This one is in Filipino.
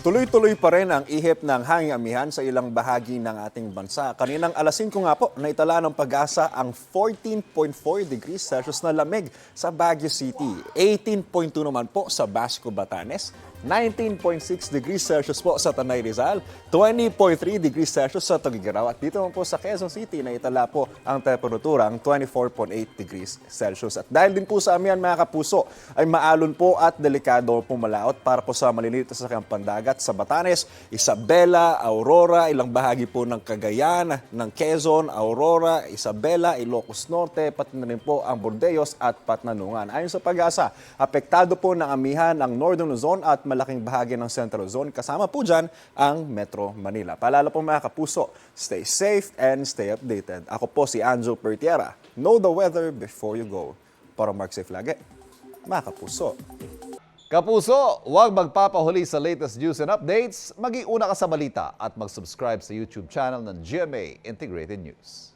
Tuloy-tuloy pa rin ang ihip ng hanging amihan sa ilang bahagi ng ating bansa. Kaninang alas 5 nga po, naitala ng Pag-asa ang 14.4 degrees Celsius na lamig sa Baguio City. 18.2 naman po sa Basco, Batanes. 19.6 degrees Celsius po sa Tanay Rizal, 20.3 degrees Celsius sa Tugigaraw at dito naman po sa Quezon City na itala po ang temperaturang 24.8 degrees Celsius. At dahil din po sa amihan mga kapuso ay maalon po at delikado pumalaot para po sa maliliit na sasakyang pandagat sa Batanes, Isabela, Aurora, ilang bahagi po ng Cagayan, ng Quezon, Aurora, Isabela, Ilocos Norte, pati na rin po ang Bordeos at Patnanungan. Ayon sa Pag-asa, apektado po ng amihan ang Northern Luzon at malaking bahagi ng Central Zone. Kasama po dyan ang Metro Manila. Paalala po mga kapuso, stay safe and stay updated. Ako po si Anjo Pertiera. Know the weather before you go. Para Mark Safe lagi, mga kapuso. Kapuso, huwag magpapahuli sa latest news and updates. Mag-iuna ka sa balita at mag-subscribe sa YouTube channel ng GMA Integrated News.